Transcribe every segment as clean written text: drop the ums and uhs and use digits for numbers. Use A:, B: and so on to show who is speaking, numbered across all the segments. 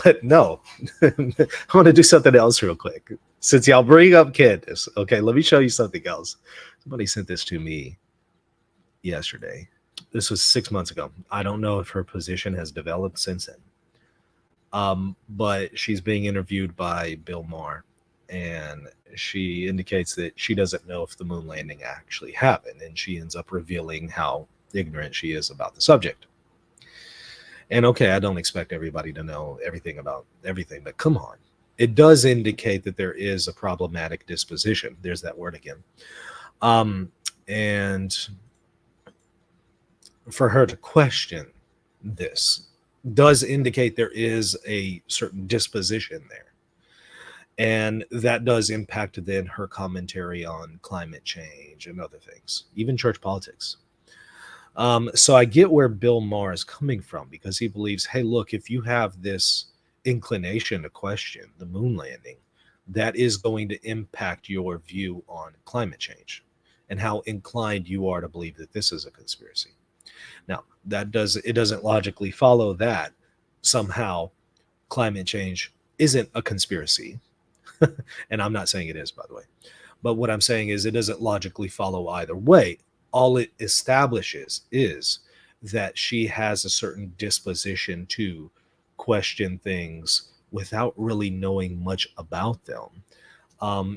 A: But no, I want to do something else real quick. Since y'all bring up Candace, okay, let me show you something else. Somebody sent this to me yesterday. This was 6 months ago. I don't know if her position has developed since then. But she's being interviewed by Bill Maher, and she indicates that she doesn't know if the moon landing actually happened, and she ends up revealing how ignorant she is about the subject. And okay, I don't expect everybody to know everything about everything, but come on. It does indicate that there is a problematic disposition. There's that word again. And for her to question this does indicate there is a certain disposition there. And that does impact then her commentary on climate change and other things, even church politics. So I get where Bill Maher is coming from, because he believes, hey, look, if you have this inclination to question the moon landing, that is going to impact your view on climate change and how inclined you are to believe that this is a conspiracy. Now, it doesn't logically follow that somehow climate change isn't a conspiracy. And I'm not saying it is, by the way. But what I'm saying is it doesn't logically follow either way. All it establishes is that she has a certain disposition to question things without really knowing much about them,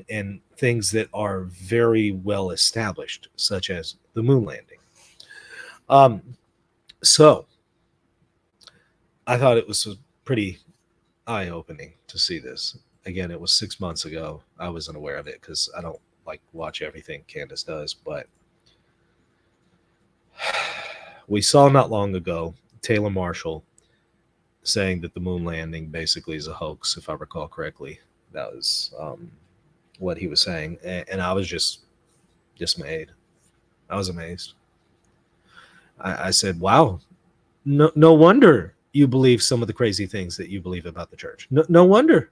A: and things that are very well established, such as the moon landing. So I thought it was pretty eye-opening to see this. Again, it was 6 months ago. I wasn't aware of it because I don't like watch everything Candace does, but we saw not long ago Taylor Marshall saying that the moon landing basically is a hoax, if I recall correctly. That was what he was saying. And I was just dismayed. I was amazed. I said, wow, no wonder you believe some of the crazy things that you believe about the church. No wonder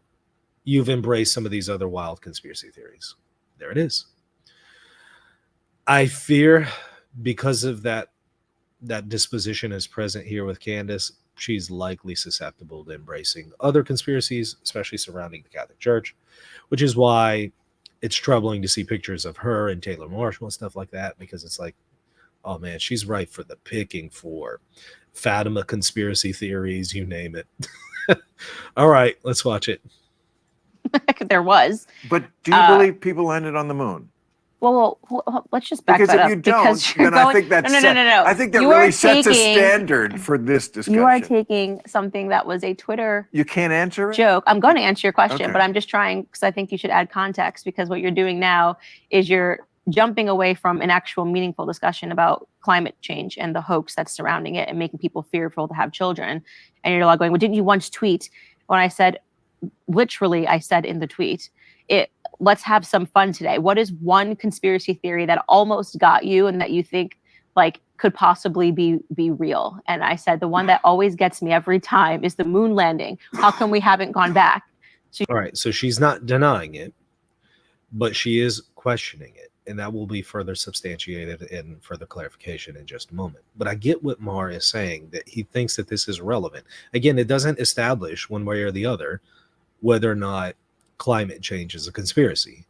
A: you've embraced some of these other wild conspiracy theories. There it is. I fear because of that disposition is present here with Candace, she's likely susceptible to embracing other conspiracies, especially surrounding the Catholic Church, which is why it's troubling to see pictures of her and Taylor Marshall and stuff like that, because it's like, oh man, she's ripe for the picking for Fatima conspiracy theories, you name it. All right, let's watch it.
B: There was.
C: But do you believe people landed on the moon?
B: Well, let's just back
C: because
B: that
C: if
B: up.
C: you don't, then I think that's
B: no.
C: I think that really sets a standard for this discussion.
B: You are taking something that was a Twitter.
C: You can't answer it?
B: Joke. I'm going to answer your question,
C: Okay.
B: but I'm just trying because I think you should add context, because what you're doing now is you're jumping away from an actual meaningful discussion about climate change and the hoax that's surrounding it and making people fearful to have children. And you're like going, well, didn't you once tweet when I said, literally, I said in the tweet, let's have some fun today. What is one conspiracy theory that almost got you and that you think like could possibly be real? And I said, the one that always gets me every time is the moon landing. How come we haven't gone back?
A: All right. So she's not denying it, but she is questioning it. And that will be further substantiated in further clarification in just a moment. But I get what Maher is saying, that he thinks that this is relevant. Again, it doesn't establish one way or the other whether or not climate change is a conspiracy,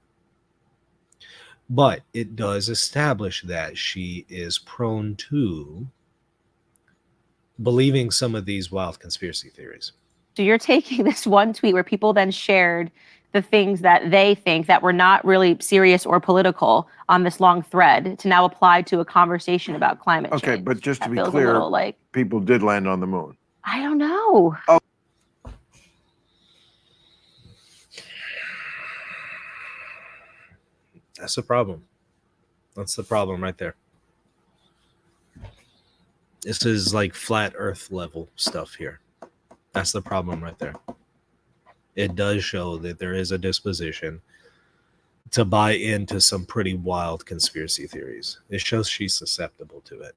A: but it does establish that she is prone to believing some of these wild conspiracy theories.
B: So you're taking this one tweet where people then shared the things that they think that were not really serious or political on this long thread to now apply to a conversation about climate change.
C: Okay, but just to be
B: feels
C: clear,
B: like,
C: people did land on the moon.
B: I don't know.
C: Oh.
A: That's the problem. That's the problem right there. This is like flat earth level stuff here. That's the problem right there. It does show that there is a disposition to buy into some pretty wild conspiracy theories. It shows she's susceptible to it.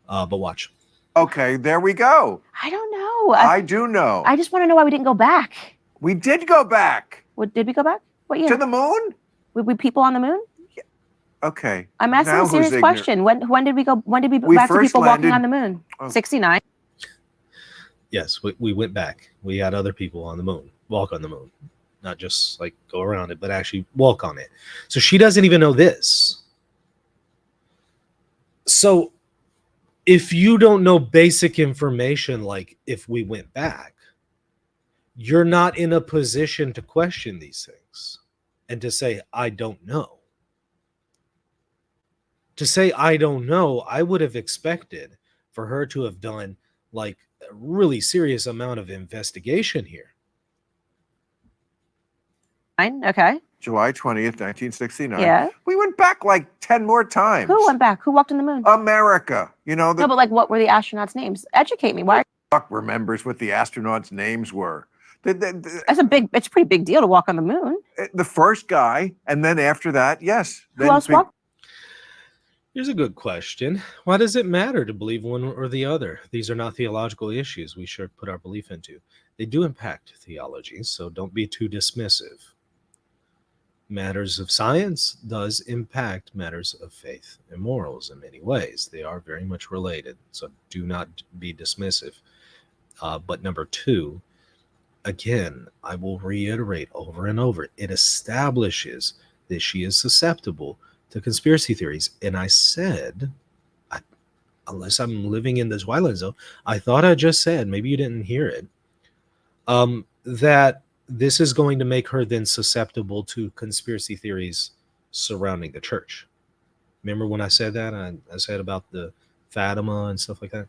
A: But watch.
C: Okay, there we go.
B: I don't know.
C: I do know.
B: I just want to know why we didn't go back.
C: We did go back.
B: What, did we go back? What year?
C: To the moon?
B: We people on the moon?
C: Yeah. Okay.
B: I'm asking a serious question. When did we go? When did we go back to people walking on the moon? 69.
A: Yes, we went back. We had other people on the moon, walk on the moon, not just like go around it, but actually walk on it. So she doesn't even know this. So if you don't know basic information, like if we went back, you're not in a position to question these things and to say, I don't know. To say, I don't know, I would have expected for her to have done like a really serious amount of investigation here.
B: Fine. Okay.
C: July 20th, 1969.
B: Yeah.
C: We went back like 10 more times.
B: Who went back? Who walked on the moon?
C: America. You know,
B: No,
C: the
B: but like, what were the astronauts' names? Educate me. Why?
C: fuck remembers what the astronauts' names were.
B: It's a pretty big deal to walk on the moon.
C: The first guy, and then after that, yes.
B: Who else walked?
A: Here's a good question. Why does it matter to believe one or the other? These are not theological issues we should put our belief into. They do impact theology, so don't be too dismissive. Matters of science does impact matters of faith and morals in many ways. They are very much related, so do not be dismissive. But number two, again, I will reiterate over and over, it establishes that she is susceptible to conspiracy theories. And I said, unless I'm living in the Twilight Zone, I thought I just said, maybe you didn't hear it, that this is going to make her then susceptible to conspiracy theories surrounding the church. Remember when I said that? I said about the Fatima and stuff like that?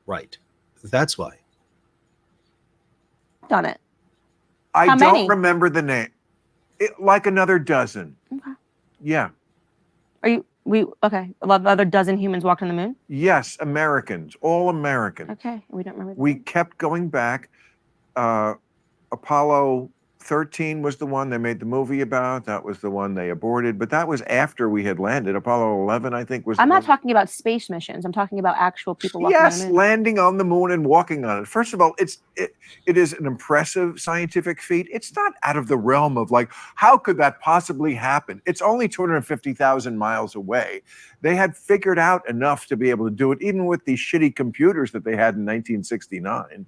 A: Right. That's why.
B: Done it.
C: I
B: How
C: don't
B: many?
C: remember the name. Like another dozen.
B: Okay.
C: Yeah.
B: Okay. Another dozen humans walked on the moon?
C: Yes, Americans, all American.
B: Okay. We don't remember.
C: We kept going back. Apollo 13 was the one they made the movie about. That was the one they aborted, but that was after we had landed. Apollo 11, I think, was.
B: I'm not talking about space missions. I'm talking about actual people walking
C: Yes,
B: on the moon.
C: landing on the moon and walking on it. First of all, it is an impressive scientific feat. It's not out of the realm of like, how could that possibly happen? It's only 250,000 miles away. They had figured out enough to be able to do it, even with these shitty computers that they had in 1969.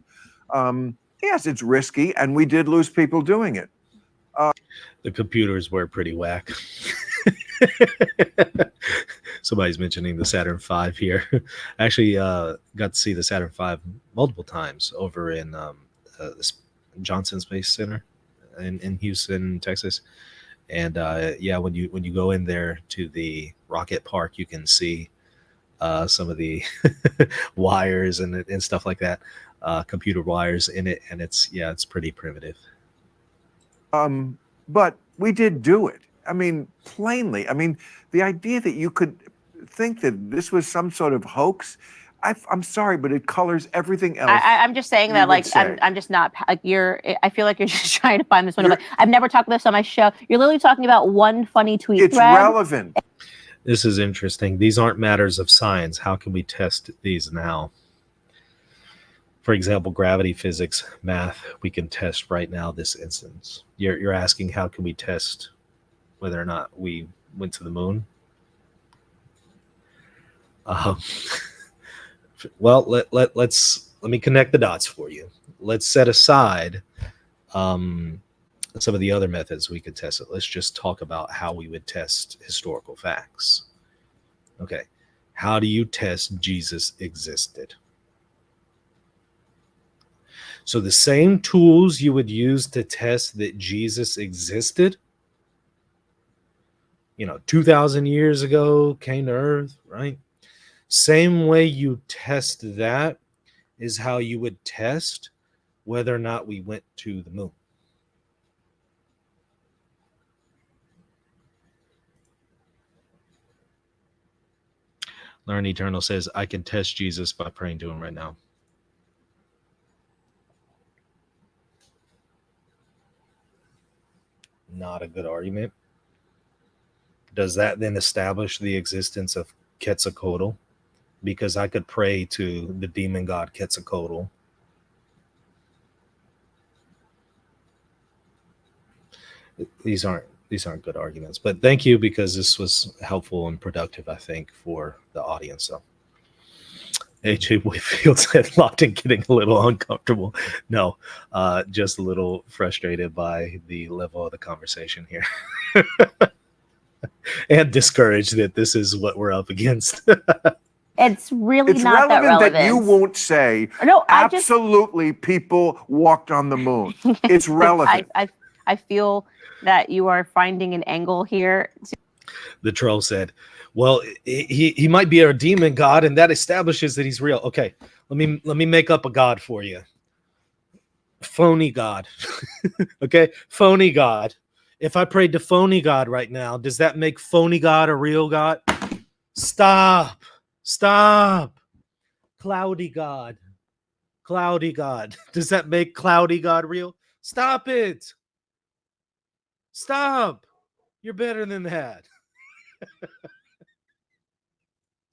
C: Yes, it's risky, and we did lose people doing it.
A: The computers were pretty whack. Somebody's mentioning the Saturn V here. I actually got to see the Saturn V multiple times over in Johnson Space Center in Houston, Texas. And yeah, when you go in there to the rocket park, you can see some of the wires and stuff like that. Computer wires in it, and it's pretty primitive.
C: But we did do it. I mean, plainly. I mean, the idea that you could think that this was some sort of hoax, I'm sorry, but it colors everything else.
B: I'm just saying that, like, I'm just not like I feel like you're just trying to find this one. Like, I've never talked about this on my show. You're literally talking about one funny tweet.
C: It's
B: thread.
C: relevant.
A: This is interesting. These aren't matters of science. How can we test these now? For example, gravity physics, math, we can test right now this instance. You're asking how can we test whether or not we went to the moon? Well, let me connect the dots for you. Let's set aside some of the other methods we could test it. Let's just talk about how we would test historical facts. Okay, how do you test Jesus existed? So the same tools you would use to test that Jesus existed, 2,000 years ago, came to earth, right? Same way you test that is how you would test whether or not we went to the moon. Learn Eternal says, I can test Jesus by praying to him right now. Not a good argument. Does that then establish the existence of Quetzalcoatl? Because I could pray to the demon god Quetzalcoatl. These aren't good arguments, but thank you, because this was helpful and productive, I think, for the audience. So A.J. Whitfield said Lofton getting a little uncomfortable. No, just a little frustrated by the level of the conversation here. And discouraged that this is what we're up against.
B: It's really
C: It's
B: not that
C: relevant that you
B: relevant.
C: won't say,
B: No,
C: absolutely, people walked on the moon. It's relevant.
B: I feel that you are finding an angle here.
A: The troll said, well, he might be a demon god, and that establishes that he's real. Okay, let me make up a god for you. Phony god. Okay, phony god. If I prayed to phony god right now, does that make phony god a real god? Stop. Cloudy god. Does that make cloudy god real? Stop it. Stop. You're better than that.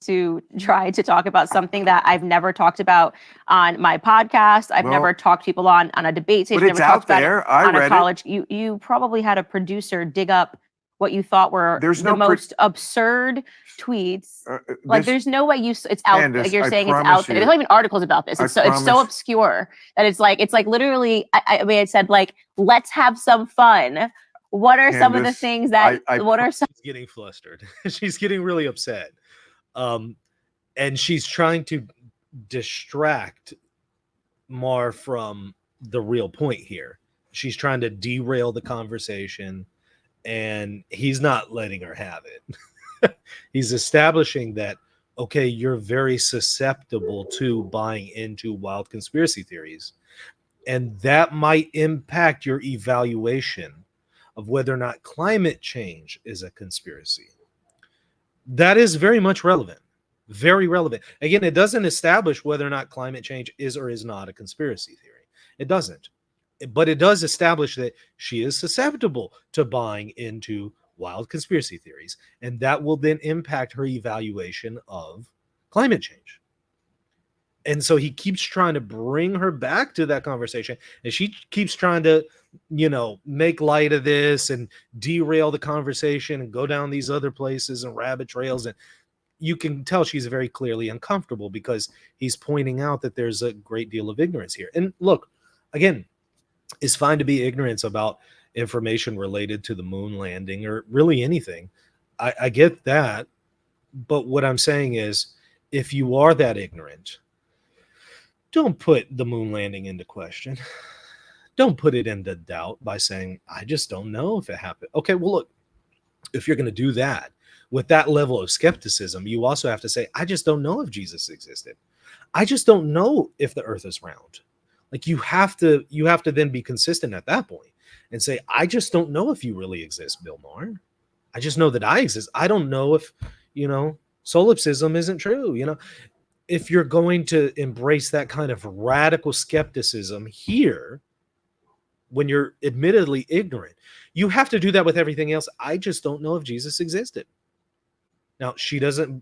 B: To try to talk about something that I've never talked about on my podcast. I've never talked to people on a debate stage.
C: But it's
B: never
C: out
B: talked about
C: there.
B: it
C: I
B: on
C: read
B: a college. You probably had a producer dig up what you thought were the most absurd tweets. Like there's no way it's out.
C: Candace,
B: like you're saying it's
C: promise
B: out there.
C: you-
B: There's not even articles about this. It's so obscure that it's like literally. I mean, it said like, let's have some fun. What are some of the
C: Candace,
B: things that? What are some?
A: She's getting flustered. She's getting really upset. And she's trying to distract Mar from the real point here. She's trying to derail the conversation, and he's not letting her have it. He's establishing that, okay, you're very susceptible to buying into wild conspiracy theories, and that might impact your evaluation of whether or not climate change is a conspiracy. That is very much relevant. Very relevant. Again, it doesn't establish whether or not climate change is or is not a conspiracy theory. It doesn't. But it does establish that she is susceptible to buying into wild conspiracy theories, and that will then impact her evaluation of climate change. And so he keeps trying to bring her back to that conversation, and she keeps trying to, make light of this and derail the conversation and go down these other places and rabbit trails. And you can tell she's very clearly uncomfortable because he's pointing out that there's a great deal of ignorance here. And look, again, it's fine to be ignorant about information related to the moon landing or really anything. I get that. But what I'm saying is, if you are that ignorant, don't put the moon landing into question. Don't put it into doubt by saying, I just don't know if it happened. Okay, well, look, if you're going to do that with that level of skepticism, you also have to say, I just don't know if Jesus existed. I just don't know if the earth is round. Like you have to then be consistent at that point and say, I just don't know if you really exist, Bill Maher. I just know that I exist. I don't know if, solipsism isn't true. If you're going to embrace that kind of radical skepticism here, when you're admittedly ignorant, you have to do that with everything else. I just don't know if Jesus existed. Now, she doesn't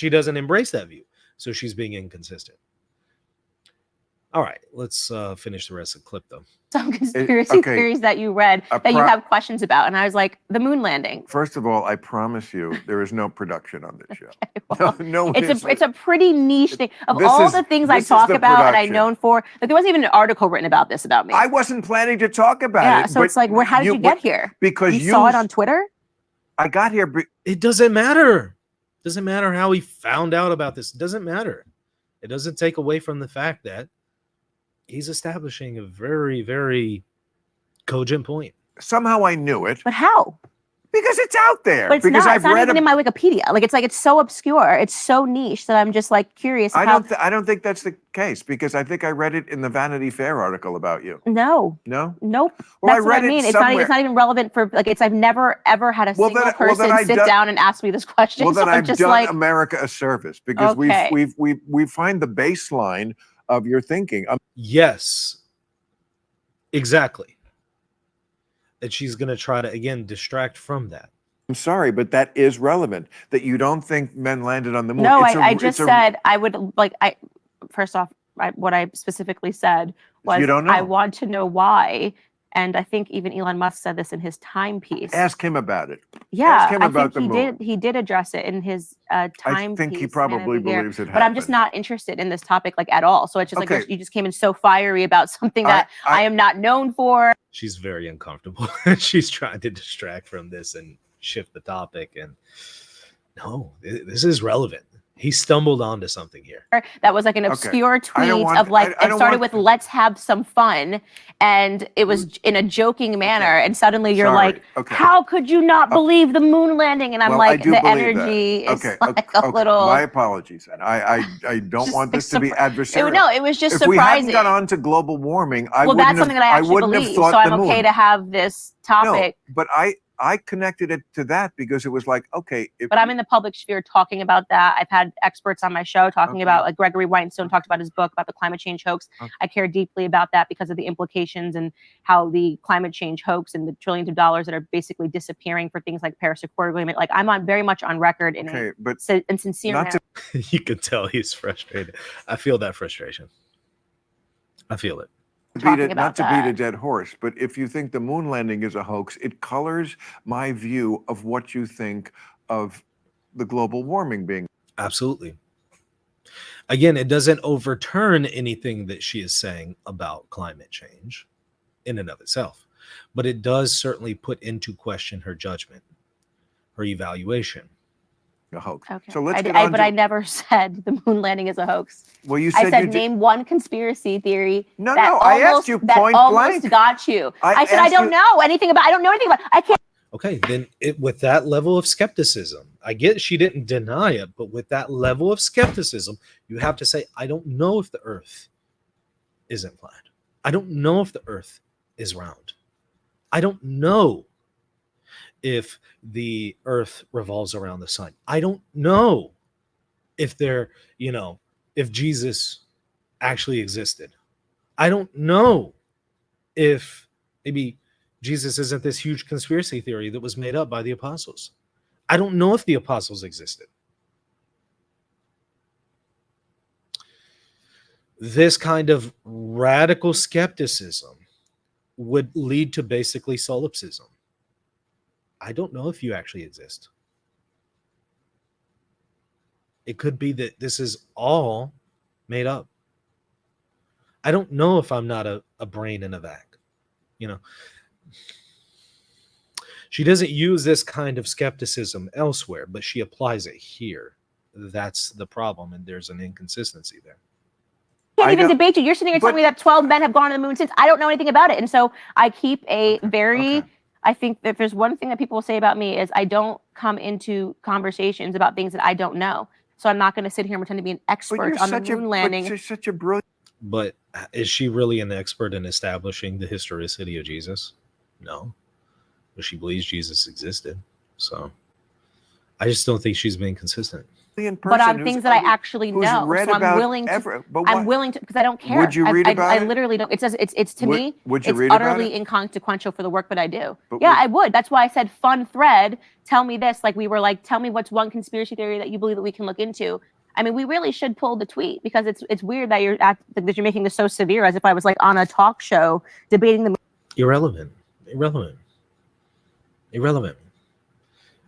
A: embrace that view, so she's being inconsistent. All right, let's finish the rest of the clip, though.
B: Some conspiracy theories that you read that you have questions about, and I was like, the moon landing.
C: First of all, I promise you, there is no production on this show.
B: Okay, well,
C: no,
B: it's a pretty niche thing. Of all the things I talk about and I'm known for, like there wasn't even an article written about this about me.
C: I wasn't planning to talk about it.
B: Yeah, so it's like, how did you get here?
C: Because
B: you saw it on Twitter?
C: I got here.
A: It doesn't matter. It doesn't matter how he found out about this. It doesn't matter. It doesn't take away from the fact that he's establishing a very, very cogent point.
C: Somehow I knew it.
B: But how?
C: Because it's out there.
B: But it's
C: because
B: not. It's not even in my Wikipedia. Like it's so obscure. It's so niche that I'm just like curious.
C: I don't think that's the case because I think I read it in the Vanity Fair article about you.
B: No.
C: No.
B: Nope.
C: Well,
B: that's what I mean. It's not even relevant for like. I've never ever had a single person sit down and ask me this question.
C: Well, then
B: so
C: I've
B: just
C: done
B: like,
C: America a service because we find the baseline of your thinking.
A: Yes. Exactly. And she's going to try to, again, distract from that.
C: I'm sorry, but that is relevant, that you don't think men landed on the moon.
B: No, I just said I would like, first off, what I specifically said was,
C: you don't know.
B: I want to know why. And I think even Elon Musk said this in his timepiece.
C: Ask him about it.
B: Yeah,
C: Ask him
B: I
C: about
B: think
C: the moon.
B: he did address it in his timepiece.
C: I think he probably believes it happened.
B: But I'm just not interested in this topic like at all. So it's just
C: Okay.
B: like you just came in so fiery about something that I am not known for.
A: She's very uncomfortable. She's trying to distract from this and shift the topic. And no, this is relevant. He stumbled onto something here.
B: That was like an obscure tweet of like, it started with "let's have some fun," and it was in a joking manner. And suddenly you're like, "How could you not believe the moon landing?" And I'm like, the energy is like a little.
C: My apologies, and I don't want this to be adversarial.
B: No, it was just
C: if
B: surprising.
C: If we hadn't got on to global warming,
B: well, that's something that I actually believe. So I'm okay to have this topic.
C: No, but I connected it to that because it was like, okay.
B: But I'm in the public sphere talking about that. I've had experts on my show talking about, like Gregory Weinstein talked about his book about the climate change hoax. I care deeply about that because of the implications and how the climate change hoax and the trillions of dollars that are basically disappearing for things like Paris Accord Agreement. Like I'm very much on record in a sincere manner.
A: You can tell he's frustrated. I feel that frustration. I feel it.
C: Not to beat a dead horse, but if you think the moon landing is a hoax, it colors my view of what you think of the global warming being.
A: Absolutely. Again, it doesn't overturn anything that she is saying about climate change in and of itself, but it does certainly put into question her judgment, her evaluation.
C: A hoax.
B: Okay.
C: So let's
B: but I never said the moon landing is a hoax.
C: Well, you said
B: I said name one conspiracy theory.
C: No, I asked you point
B: blank. Got you. I said I don't know anything about. I don't know anything about. I can't.
A: Okay, then with that level of skepticism, I get she didn't deny it, but with that level of skepticism, you have to say, I don't know if the Earth isn't flat. I don't know if the Earth is round. I don't know if the Earth revolves around the sun. I don't know if if Jesus actually existed. I don't know if maybe Jesus isn't this huge conspiracy theory that was made up by the apostles. I don't know if the apostles existed. This kind of radical skepticism would lead to basically solipsism. I don't know if you actually exist. It could be that this is all made up. I don't know if I'm not a brain in a vat. She doesn't use this kind of skepticism elsewhere, but she applies it here. That's the problem, and there's an inconsistency there.
B: I can't even debate you. You're sitting here telling me that 12 men have gone to the moon since. I don't know anything about it. And so I keep a I think that if there's one thing that people will say about me is I don't come into conversations about things that I don't know. So I'm not going to sit here and pretend to be an expert on the moon landing.
C: But you're such a brilliant.
A: But is she really an expert in establishing the historicity of Jesus? No. But she believes Jesus existed. So I just don't think she's being consistent.
B: But on things that I actually know, so I'm willing to, because I don't care.
C: Would you read about it?
B: I literally don't. It says it's to me.
C: Would you
B: it's
C: read
B: utterly inconsequential for the work that I do. Yeah, I would. That's why I said fun thread. Tell me this. Like we were like, tell me what's one conspiracy theory that you believe that we can look into. I mean, we really should pull the tweet because it's weird that you're making this so severe, as if I was like on a talk show debating the.
A: Irrelevant.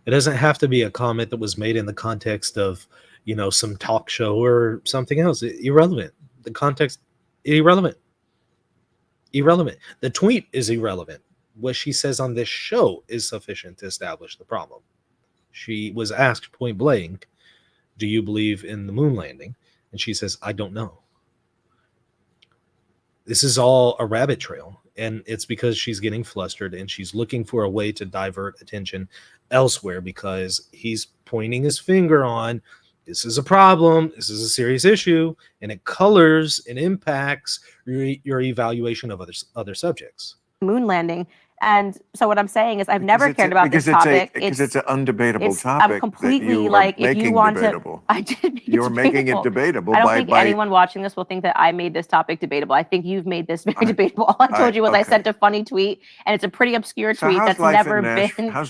A: It doesn't have to be a comment that was made in the context of, some talk show or something else. Irrelevant. The context, irrelevant. The tweet is irrelevant. What she says on this show is sufficient to establish the problem. She was asked point blank, do you believe in the moon landing? And she says, I don't know. This is all a rabbit trail. And it's because she's getting flustered and she's looking for a way to divert attention elsewhere because he's pointing his finger on this is a problem, this is a serious issue, and it colors and impacts your evaluation of other subjects.
B: Moon landing. And so what I'm saying is I've never cared about this topic.
C: Because it's an undebatable topic.
B: I'm completely like, if you want
C: debatable.
B: to, I did make
C: You're making it debatable.
B: I don't think anyone watching this will think that I made this topic debatable. I think you've made this very debatable. All I told you was I sent a funny tweet, and it's a pretty obscure tweet that's never been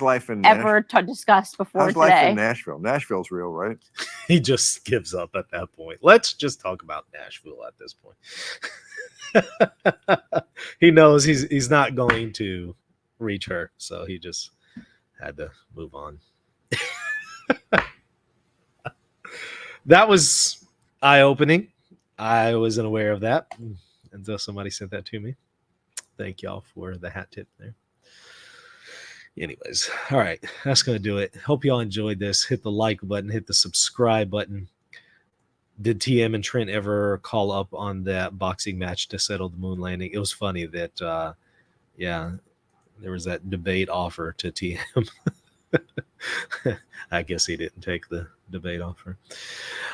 B: ever discussed before today.
C: How's life in Nashville? Nashville's real, right?
A: He just gives up at that point. Let's just talk about Nashville at this point. He knows he's not going to reach her, so he just had to move on. That was eye-opening. I wasn't aware of that until somebody sent that to me. Thank y'all for the hat tip there. Anyways, all right, that's going to do it. Hope y'all enjoyed this. Hit the like button, hit the subscribe button. Did TM and Trent ever call up on that boxing match to settle the moon landing? It was funny that, there was that debate offer to TM. I guess he didn't take the debate offer.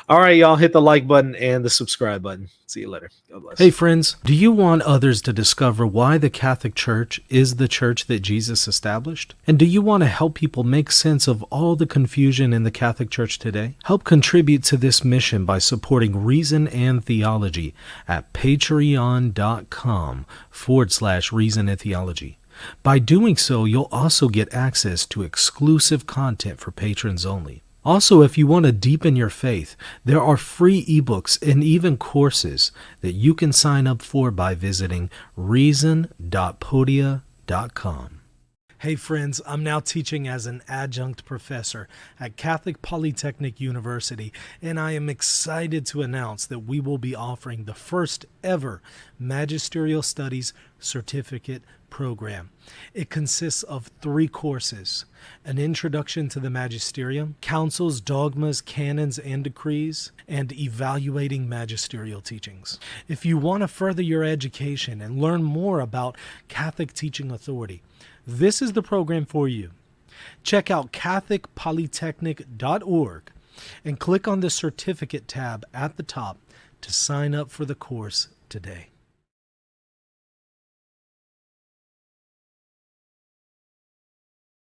A: All right, y'all, hit the like button and the subscribe button. See you later. God bless.
D: Hey friends, do you want others to discover why the Catholic Church is the church that Jesus established? And do you want to help people make sense of all the confusion in the Catholic Church today? Help contribute to this mission by supporting Reason and Theology at patreon.com/Reason and Theology. By doing so, you'll also get access to exclusive content for patrons only. Also, if you want to deepen your faith, there are free ebooks and even courses that you can sign up for by visiting reason.podia.com. Hey friends, I'm now teaching as an adjunct professor at Catholic Polytechnic University, and I am excited to announce that we will be offering the first ever Magisterial Studies certificate program. It consists of 3 courses: an introduction to the magisterium, councils, dogmas, canons, and decrees, and evaluating magisterial teachings. If you want to further your education and learn more about Catholic teaching authority, this is the program for you. Check out catholicpolytechnic.org and click on the certificate tab at the top to sign up for the course today.